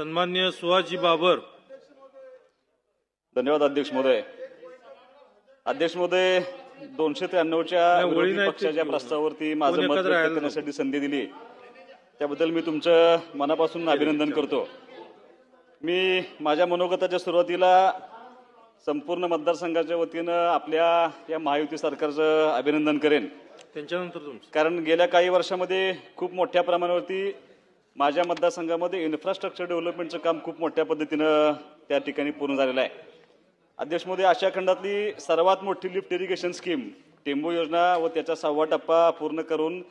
सन्मान्य सुहासजी बाबर. धन्यवाद अध्यक्ष महोदय. अध्यक्ष महोदय, 293च्या विरोधी पक्षाच्या प्रस्तावावरती माझं मत व्यक्त करण्यासाठी संधी दिली त्याबद्दल मी तुमचं मनापासून अभिनंदन करतो. मी माझ्या मनोगताच्या सुरुवातीला संपूर्ण मतदारसंघाच्या वतीनं आपल्या या महायुती सरकारचं अभिनंदन करेन. त्यांच्यानंतर कारण गेल्या काही वर्षामध्ये खूप मोठ्या प्रमाणावरती माझ्या मतदारसंघामध्ये इन्फ्रास्ट्रक्चर डेव्हलपमेंटचं काम खूप मोठ्या पद्धतीनं त्या ठिकाणी पूर्ण झालेलं आहे. अध्यक्ष महोदय, आशिया खंडातली सर्वात मोठी लिफ्ट इरिगेशन स्कीम टेंबू योजना व त्याचा 6वा टप्पा पूर्ण करून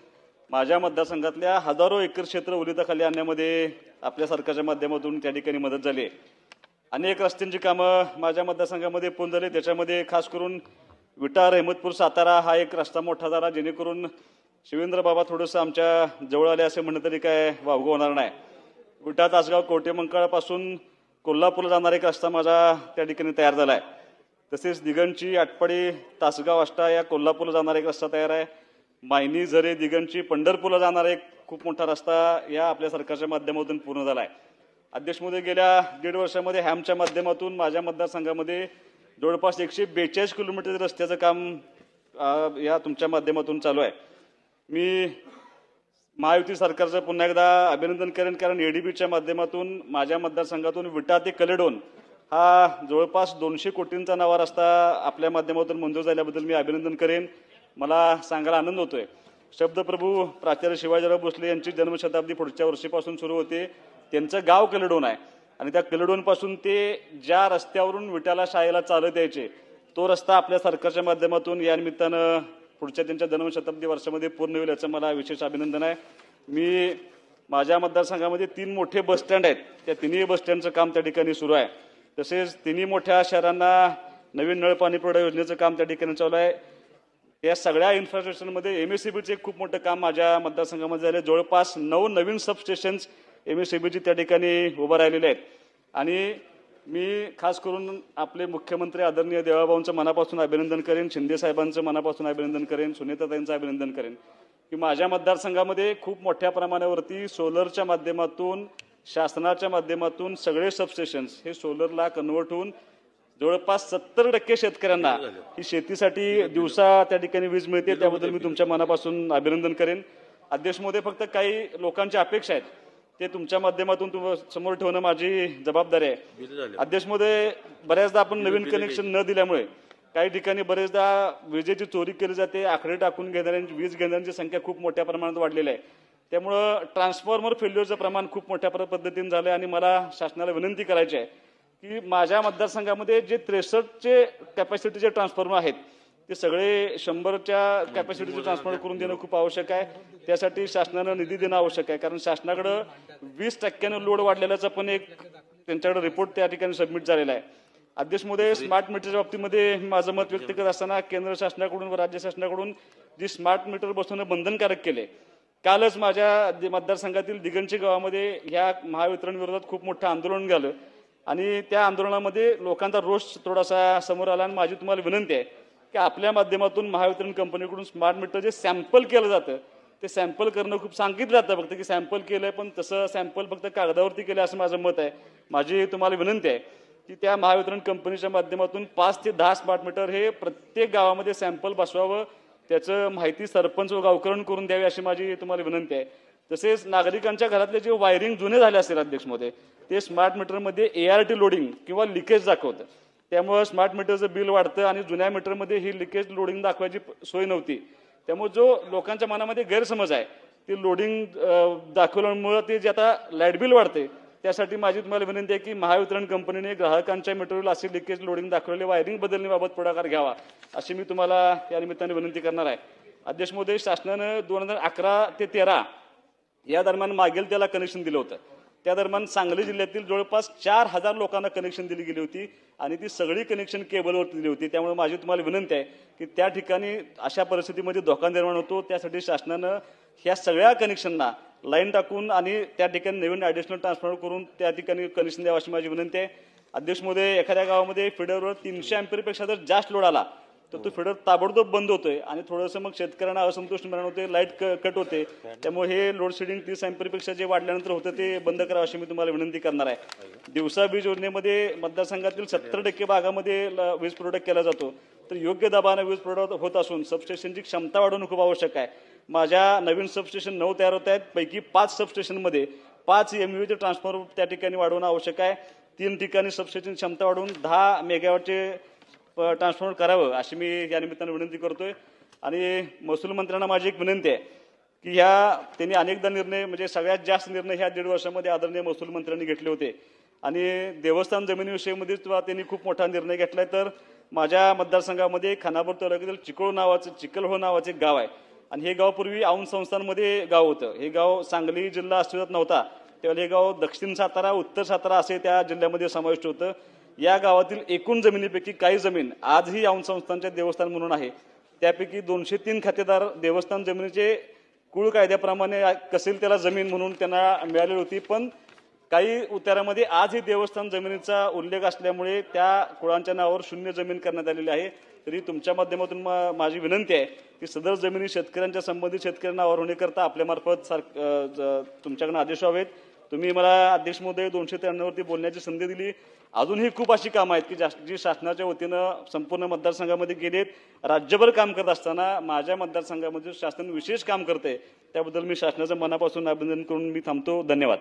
माझ्या मतदारसंघातल्या हजारो एकर क्षेत्र ओलिताखाली आणण्यामध्ये आपल्या सरकारच्या माध्यमातून त्या ठिकाणी मदत झाली. अनेक रस्त्यांची कामं माझ्या मतदारसंघामध्ये पूर्ण झाली. त्याच्यामध्ये खास करून विटा अहमदपूर सातारा हा एक रस्ता मोठा झाला, जेणेकरून शिवेंद्र बाबा थोडंसं आमच्या जवळ आले असे म्हणणं तरी काय वावगं होणार नाही. विटा तासगाव कवठेमंकाळपासून कोल्हापूरला जाणारा एक रस्ता माझा त्या ठिकाणी तयार झाला आहे. तसेच दिगंची आटपाडी तासगाव आष्टा या कोल्हापूरला जाणारा एक रस्ता तयार आहे. मायनी झरे दिगंची पंढरपूरला जाणारा एक खूप मोठा रस्ता या आपल्या सरकारच्या माध्यमातून पूर्ण झाला आहे. अध्यक्ष महोदय, गेल्या 1.5 वर्षामध्ये हॅमच्या माध्यमातून माझ्या मतदारसंघामध्ये जवळपास 142 किलोमीटर रस्त्याचं काम या तुमच्या माध्यमातून चालू आहे. मी महायुती सरकारचं पुन्हा एकदा अभिनंदन करेन, कारण एडीबीच्या माध्यमातून माझ्या मतदारसंघातून विटा ते कलेडोन हा जवळपास 200 कोटींचा नवा रस्ता आपल्या माध्यमातून मंजूर झाल्याबद्दल मी अभिनंदन करेन. मला सांगायला आनंद होतोय. शब्दप्रभू प्राचार्य शिवाजीराव भोसले यांची जन्मशताब्दी पुढच्या वर्षीपासून सुरू होते. त्यांचं गाव कलेडोन आहे आणि त्या कलेडोनपासून ते ज्या रस्त्यावरून विट्याला शाळेला चालत यायचे तो रस्ता आपल्या सरकारच्या माध्यमातून या निमित्तानं पुढच्या त्यांच्या जन्मशताब्दी वर्षामध्ये पूर्ण होईल, याचं मला विशेष अभिनंदन आहे. मी माझ्या मतदारसंघामध्ये 3 मोठे बसस्टँड आहेत, त्या तिन्ही बसस्टँडचं काम त्या ठिकाणी सुरू आहे. तसेच तिन्ही मोठ्या शहरांना नवीन नळ पाणी पुरवठा योजनेचं काम त्या ठिकाणी चालू आहे. या सगळ्या इन्फ्रास्ट्रक्चरमध्ये एमएससीबीचं एक खूप मोठं काम माझ्या मतदारसंघामध्ये झालं. जवळपास 9 नवीन सबस्टेशन्स एमएससीबीची त्या ठिकाणी उभं राहिलेले आहेत. आणि मी खास करून आपले मुख्यमंत्री आदरणीय देवाभाऊंचं मनापासून अभिनंदन करेन, शिंदे साहेबांचं मनापासून अभिनंदन करेन, सुनीताताईंचं अभिनंदन करेन की माझ्या मतदारसंघामध्ये खूप मोठ्या प्रमाणावरती सोलरच्या माध्यमातून शासनाच्या माध्यमातून सगळे सबस्टेशन्स हे सोलरला कन्व्हर्ट होऊन जवळपास 70% शेतकऱ्यांना ही शेतीसाठी दिवसा त्या ठिकाणी वीज मिळते. त्याबद्दल मी तुमच्या मनापासून अभिनंदन करेन. अध्यक्ष महोदय, फक्त काही लोकांच्या अपेक्षा आहेत ते तुमच्या माध्यमातून समोर ठेवणं माझी जबाबदारी आहे. अध्यक्ष महोदय, बऱ्याचदा आपण नवीन कनेक्शन न दिल्यामुळे काही ठिकाणी बरेचदा विजेची चोरी केली जाते. आकडे टाकून घेणाऱ्यांची वीज घेणाऱ्यांची संख्या खूप मोठ्या प्रमाणात वाढलेली आहे. त्यामुळं ट्रान्सफॉर्मर फेल्युअरचं प्रमाण खूप मोठ्या पद्धतीने झालं आहे आणि मला शासनाला विनंती करायची आहे की माझ्या मतदारसंघामध्ये जे 63चे कॅपॅसिटीचे ट्रान्सफॉर्मर आहेत ते सगळे 100च्या कॅपॅसिटीचे ट्रान्सफॉर्मर करून देणं खूप आवश्यक आहे. त्यासाठी शासनानं निधी देणं आवश्यक आहे, कारण शासनाकडं 20% लोड वाढलेल्याचा पण एक त्यांच्याकडे रिपोर्ट त्या ठिकाणी सबमिट झालेला आहे. अध्यक्ष महोदय, स्मार्ट मीटरच्या बाबतीमध्ये माझं मत व्यक्त करत असताना केंद्र शासनाकडून व राज्य शासनाकडून जी स्मार्ट मीटर बसवणं बंधनकारक केले, कालच माझ्या मतदारसंघातील दिगंची गावामध्ये ह्या महावितरण विरोधात खूप मोठं आंदोलन झालं आणि त्या आंदोलनामध्ये लोकांचा रोष थोडासा समोर आला. आणि माझी तुम्हाला विनंती आहे की आपल्या माध्यमातून महावितरण कंपनीकडून स्मार्ट मीटर जे सॅम्पल केलं जातं ते सॅम्पल करणं खूप सांगितलं जातं फक्त की सॅम्पल केलंय, पण तसं सॅम्पल फक्त कागदावरती केलं असं माझं मत आहे. माझी तुम्हाला विनंती आहे की त्या महावितरण कंपनीच्या माध्यमातून 5 ते 10 स्मार्ट मीटर हे प्रत्येक गावामध्ये सॅम्पल बसवावं, त्याचं माहिती सरपंच व गावकरण करून द्यावी अशी माझी तुम्हाला विनंती आहे. तसेच नागरिकांच्या घरातले जे वायरिंग जुने झाले असेल अध्यक्ष महोदय, ते स्मार्ट मीटरमध्ये ART लोडिंग किंवा लिकेज दाखवतं. त्यामुळे स्मार्ट मीटरचं बिल वाढतं आणि जुन्या मीटरमध्ये ही लिकेज लोडिंग दाखवायची सोय नव्हती. त्यामुळे जो लोकांच्या मनामध्ये गैरसमज आहे ते लोडिंग दाखवल्यामुळे ते जे आता लाईट बिल वाढते, त्यासाठी माझी तुम्हाला विनंती आहे की महावितरण कंपनीने ग्राहकांच्या मीटरवर असे लिकेज लोडिंग दाखवलेले वायरिंग बदलण्याबाबत पुढाकार घ्यावा अशी मी तुम्हाला या निमित्ताने विनंती करणार आहे. अध्यक्ष महोदय, शासनानं 2011 ते 13 या दरम्यान मागेल त्याला कनेक्शन दिलं होतं. त्या दरम्यान सांगली जिल्ह्यातील जवळपास 4000 लोकांना कनेक्शन दिली गेली होती आणि ती सगळी कनेक्शन केबलवर दिली होती. त्यामुळे माझी तुम्हाला विनंती आहे की त्या ठिकाणी अशा परिस्थितीमध्ये धोका निर्माण होतो, त्यासाठी शासनानं ह्या सगळ्या कनेक्शनना लाईन टाकून आणि त्या ठिकाणी नवीन ॲडिशनल ट्रान्सफॉर्मर करून त्या ठिकाणी कनेक्शन द्यावं अशी माझी विनंती आहे. अध्यक्ष महोदय, एखाद्या गावामध्ये फीडरवर 300 अँपिअरपेक्षा जर जास्त लोड आला तर तो फिडर ताबडतोब बंद होतोय आणि थोडंसं मग शेतकऱ्यांना असंतोष निर्माण होते, लाईट कट होते. त्यामुळे हे लोड शेडिंग 30 अँपिअरपेक्षा जे वाढल्यानंतर होतं ते बंद करावं अशी मी तुम्हाला विनंती करणार आहे. दिवसा वीज योजनेमध्ये मतदारसंघातील 70% भागामध्ये वीज पुरवठा केला जातो. तर योग्य दाबाने वीज पुरवठा होत असून सबस्टेशनची क्षमता वाढवणं खूप आवश्यक आहे. माझ्या नवीन सबस्टेशन 9 तयार होत आहेत. पैकी 5 सबस्टेशनमध्ये 5 MVA ट्रान्सफॉर्मर त्या ठिकाणी वाढवणं आवश्यक आहे. 3 ठिकाणी सबस्टेशन क्षमता वाढवून 10 मेगावॉटचे ट्रान्सफॉर्मर करावं अशी मी या निमित्तानं विनंती करतोय. आणि महसूल मंत्र्यांना माझी एक विनंती आहे की त्यांनी अनेकदा निर्णय म्हणजे सगळ्यात जास्त निर्णय ह्या 1.5 वर्षामध्ये आदरणीय महसूल मंत्र्यांनी घेतले होते आणि देवस्थान जमिनीविषयीमध्ये त्यांनी खूप मोठा निर्णय घेतलाय. तर माझ्या मतदारसंघामध्ये खानापूर तालुक्यातील चिखलहोळ नावाचे एक गाव आहे आणि हे गाव पूर्वी औंध संस्थांमध्ये गाव होतं. हे गाव सांगली जिल्हा अस्तित्वात नव्हता तेव्हा हे गाव दक्षिण सातारा उत्तर सातारा असे त्या जिल्ह्यामध्ये समाविष्ट होतं. या गावातील एकूण जमिनीपैकी काही जमीन आजही औंध संस्थांचे देवस्थान म्हणून आहे. त्यापैकी 203 खातेदार देवस्थान जमिनीचे कुळ कायद्याप्रमाणे कसेल त्याला जमीन म्हणून त्यांना मिळालेली होती. पण काही उतारामध्ये आजही देवस्थान जमिनीचा उल्लेख असल्यामुळे त्या कुळांच्या नावावर शून्य जमीन करण्यात आलेली आहे. तरी तुमच्या माध्यमातून माझी विनंती आहे की सदर जमिनी शेतकऱ्यांच्या संबंधित शेतकऱ्यांना नावावर होण्याकरता आपल्यामार्फत तुमच्याकडून आदेश व्हावेत. तुम्ही मला अध्यक्ष महोदय 293 वरती बोलण्याची संधी दिली. अजूनही खूप अशी कामं आहेत की जी शासनाच्या वतीनं संपूर्ण मतदारसंघामध्ये गेलेत. राज्यभर काम करत असताना माझ्या मतदारसंघामध्ये शासन विशेष काम करते त्याबद्दल मी शासनाचं मनापासून अभिनंदन करून मी थांबतो. धन्यवाद.